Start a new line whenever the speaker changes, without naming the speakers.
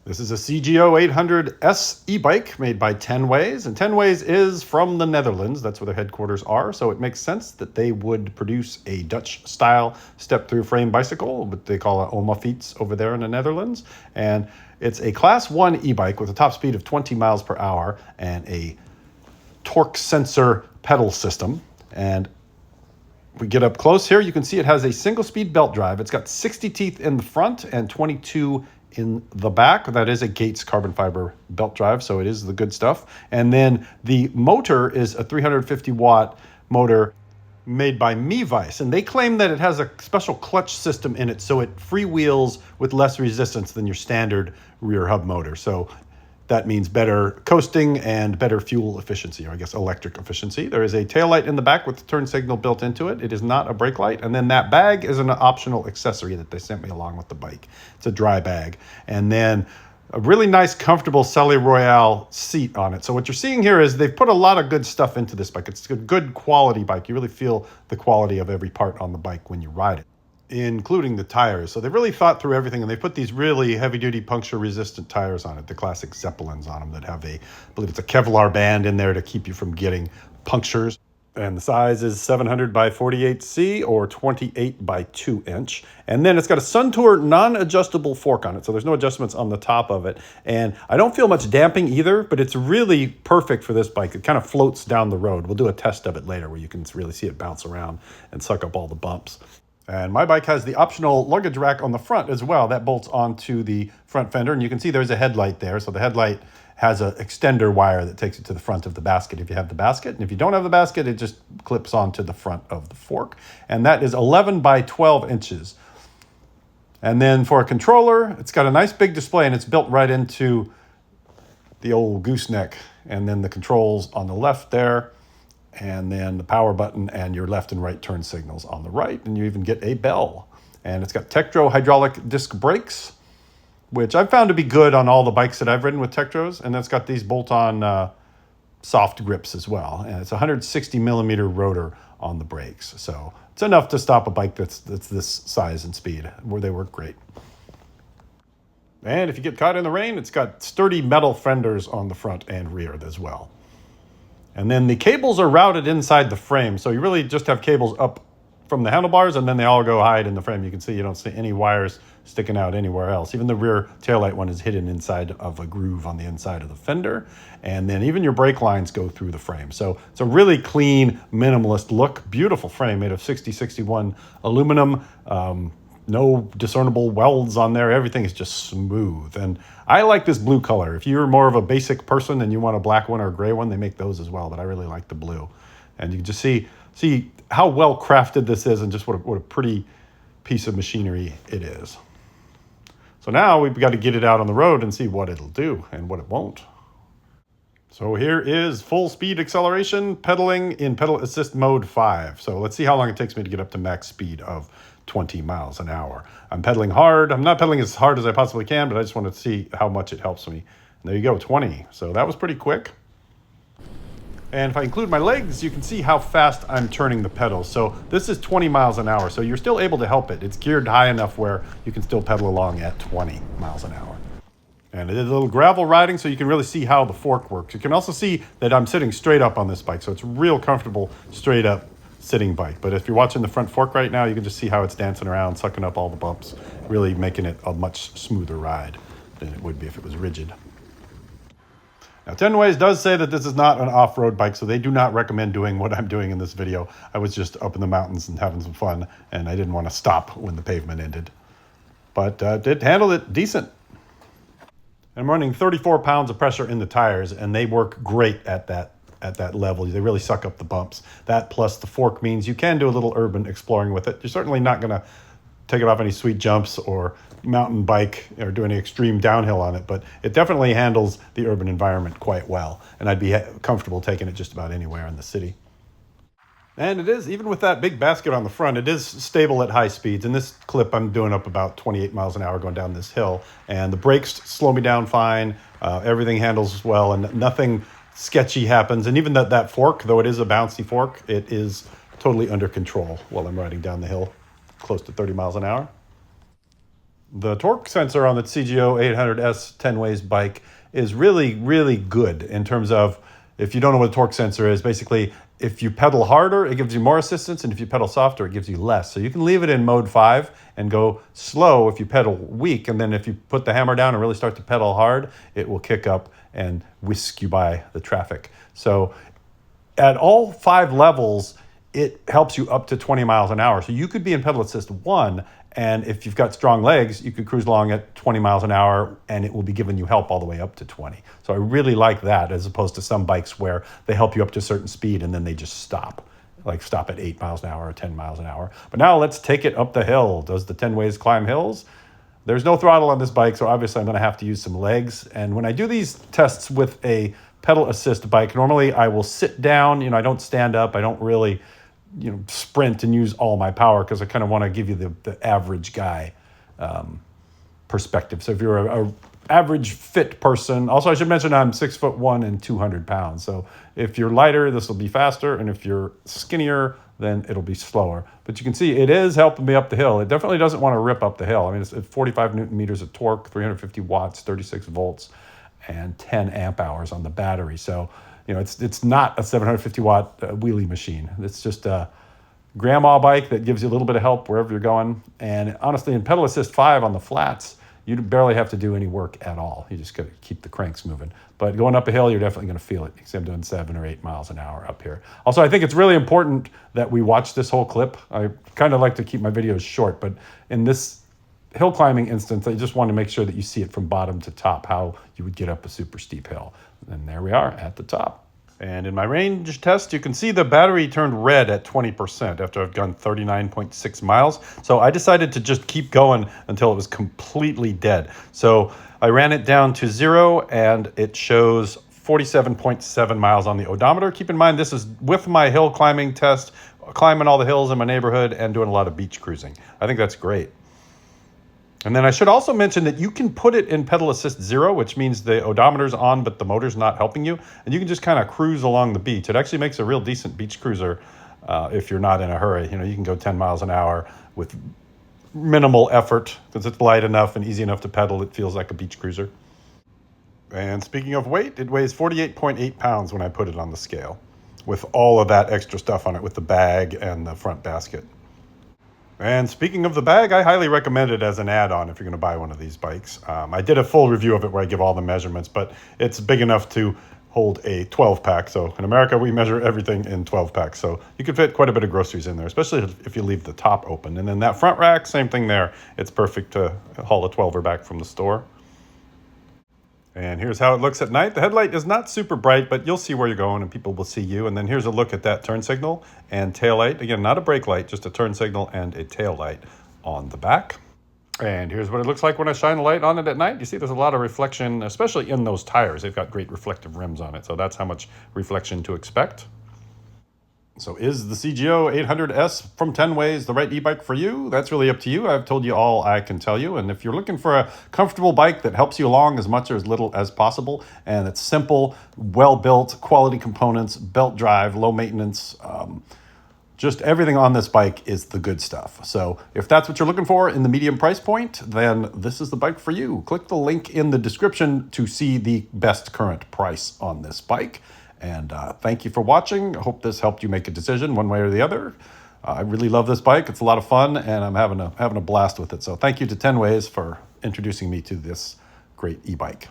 This is a CGO800S e-bike made by Tenways, and Tenways is from the Netherlands. That's where their headquarters are, so it makes sense that they would produce a Dutch-style step-through frame bicycle, what they call an Oma fiets over there in the Netherlands. And it's a Class 1 e-bike with a top speed of 20 miles per hour and a torque sensor pedal system. And if we get up close here, you can see it has a single-speed belt drive. It's got 60 teeth in the front and 22 in the back. That is a Gates carbon fiber belt drive, so it is the good stuff. And then the motor is a 350 watt motor made by Mevice, and they claim that it has a special clutch system in it, so it freewheels with less resistance than your standard rear hub motor. So that means better coasting and better fuel efficiency, or I guess electric efficiency. There is a taillight in the back with the turn signal built into it. It is not a brake light. And then that bag is an optional accessory that they sent me along with the bike. It's a dry bag. And then a really nice, comfortable Selle Royale seat on it. So what you're seeing here is they've put a lot of good stuff into this bike. It's a good quality bike. You really feel the quality of every part on the bike when you ride it, including the tires. So they really thought through everything, and they put these really heavy-duty puncture-resistant tires on it, the classic Zeppelins on them that have I believe it's a Kevlar band in there to keep you from getting punctures. And the size is 700 by 48C or 28 by 2 inch. And then it's got a Suntour non-adjustable fork on it, so there's no adjustments on the top of it. And I don't feel much damping either, but it's really perfect for this bike. It kind of floats down the road. We'll do a test of it later where you can really see it bounce around and suck up all the bumps. And my bike has the optional luggage rack on the front as well. That bolts onto the front fender, and you can see there's a headlight there. So the headlight has an extender wire that takes it to the front of the basket if you have the basket. And if you don't have the basket, it just clips onto the front of the fork. And that is 11 by 12 inches. And then for a controller, it's got a nice big display, and it's built right into the old gooseneck. And then the controls on the left there, and then the power button and your left and right turn signals on the right. And you even get a bell. And it's got Tektro hydraulic disc brakes, which I've found to be good on all the bikes that I've ridden with Tektros. And it's got these bolt-on soft grips as well. And it's a 160 millimeter rotor on the brakes. So it's enough to stop a bike that's this size and speed, where they work great. And if you get caught in the rain, it's got sturdy metal fenders on the front and rear as well. And then the cables are routed inside the frame. So you really just have cables up from the handlebars, and then they all go hide in the frame. You can see you don't see any wires sticking out anywhere else. Even the rear taillight one is hidden inside of a groove on the inside of the fender. And then even your brake lines go through the frame. So it's a really clean, minimalist look. Beautiful frame made of 6061 aluminum. No discernible welds on there. Everything is just smooth. And I like this blue color. If you're more of a basic person and you want a black one or a gray one, they make those as well. But I really like the blue. And you can just see how well crafted this is, and just what a pretty piece of machinery it is. So now we've got to get it out on the road and see what it'll do and what it won't. So here is full speed acceleration, pedaling in pedal assist mode 5. So let's see how long it takes me to get up to max speed of 20 miles an hour. I'm pedaling hard. I'm not pedaling as hard as I possibly can, but I just want to see how much it helps me. And there you go, 20. So that was pretty quick. And if I include my legs, you can see how fast I'm turning the pedals. So this is 20 miles an hour. So you're still able to help it. It's geared high enough where you can still pedal along at 20 miles an hour. And it is a little gravel riding, so you can really see how the fork works. You can also see that I'm sitting straight up on this bike. So it's real comfortable, straight up sitting bike. But if you're watching the front fork right now, you can just see how it's dancing around, sucking up all the bumps, really making it a much smoother ride than it would be if it was rigid. Now, Tenways does say that this is not an off-road bike, so they do not recommend doing what I'm doing in this video. I was just up in the mountains and having some fun, and I didn't want to stop when the pavement ended. But it handled it decent. I'm running 34 pounds of pressure in the tires, and they work great at that level. They really suck up the bumps. That plus the fork means you can do a little urban exploring with it. You're certainly not going to take it off any sweet jumps or mountain bike or do any extreme downhill on it, but it definitely handles the urban environment quite well. And I'd be comfortable taking it just about anywhere in the city. And it is, even with that big basket on the front, it is stable at high speeds. In this clip, I'm doing up about 28 miles an hour going down this hill, and the brakes slow me down fine. Everything handles well, and nothing sketchy happens. And even that fork, though it is a bouncy fork, it is totally under control while I'm riding down the hill, close to 30 miles an hour. The torque sensor on the CGO800S Tenways bike is really, really good in terms of, if you don't know what a torque sensor is, basically if you pedal harder, it gives you more assistance, and if you pedal softer, it gives you less. So you can leave it in mode 5 and go slow if you pedal weak, and then if you put the hammer down and really start to pedal hard, it will kick up and whisk you by the traffic. So at all 5 levels, it helps you up to 20 miles an hour. So you could be in pedal assist 1, and if you've got strong legs, you could cruise along at 20 miles an hour, and it will be giving you help all the way up to 20. So I really like that, as opposed to some bikes where they help you up to a certain speed and then they just stop, like stop at 8 miles an hour or 10 miles an hour. But now let's take it up the hill. Does the Tenways climb hills? There's no throttle on this bike, so obviously I'm going to have to use some legs. And when I do these tests with a pedal assist bike, normally I will sit down. I don't stand up. I don't really sprint and use all my power, because I kind of want to give you the average guy perspective. So if you're a average fit person, also I should mention I'm 6'1" and 200 pounds. So if you're lighter, this will be faster, and if you're skinnier, then it'll be slower. But you can see it is helping me up the hill. It definitely doesn't want to rip up the hill. I mean, it's at 45 Newton meters of torque, 350 watts, 36 volts, and 10 amp hours on the battery. So it's not a 750 watt wheelie machine. It's just a grandma bike that gives you a little bit of help wherever you're going. And honestly, in pedal assist 5 on the flats, you barely have to do any work at all. You just got to keep the cranks moving. But going up a hill, you're definitely going to feel it, because I'm doing 7 or 8 miles an hour up here. Also, I think it's really important that we watch this whole clip. I kind of like to keep my videos short, but in this hill climbing instance, I just want to make sure that you see it from bottom to top, how you would get up a super steep hill. And there we are at the top. And in my range test, you can see the battery turned red at 20% after I've gone 39.6 miles. So I decided to just keep going until it was completely dead. So I ran it down to 0, and it shows 47.7 miles on the odometer. Keep in mind, this is with my hill climbing test, climbing all the hills in my neighborhood and doing a lot of beach cruising. I think that's great. And then I should also mention that you can put it in pedal assist 0, which means the odometer's on, but the motor's not helping you. And you can just kind of cruise along the beach. It actually makes a real decent beach cruiser if you're not in a hurry. You can go 10 miles an hour with minimal effort, because it's light enough and easy enough to pedal. It feels like a beach cruiser. And speaking of weight, it weighs 48.8 pounds when I put it on the scale, with all of that extra stuff on it, with the bag and the front basket. And speaking of the bag, I highly recommend it as an add-on if you're going to buy one of these bikes. I did a full review of it where I give all the measurements, but it's big enough to hold a 12-pack. So in America, we measure everything in 12-packs. So you can fit quite a bit of groceries in there, especially if you leave the top open. And then that front rack, same thing there. It's perfect to haul a 12er back from the store. And here's how it looks at night. The headlight is not super bright, but you'll see where you're going and people will see you. And then here's a look at that turn signal and tail light. Again, not a brake light, just a turn signal and a tail light on the back. And here's what it looks like when I shine a light on it at night. You see there's a lot of reflection, especially in those tires. They've got great reflective rims on it, so that's how much reflection to expect. So is the CGO800S from Tenways the right e-bike for you? That's really up to you. I've told you all I can tell you. And if you're looking for a comfortable bike that helps you along as much or as little as possible, and it's simple, well-built, quality components, belt drive, low maintenance, just everything on this bike is the good stuff. So if that's what you're looking for in the medium price point, then this is the bike for you. Click the link in the description to see the best current price on this bike. And thank you for watching. I hope this helped you make a decision one way or the other. I really love this bike. It's a lot of fun, and I'm having a blast with it. So thank you to Tenways for introducing me to this great e-bike.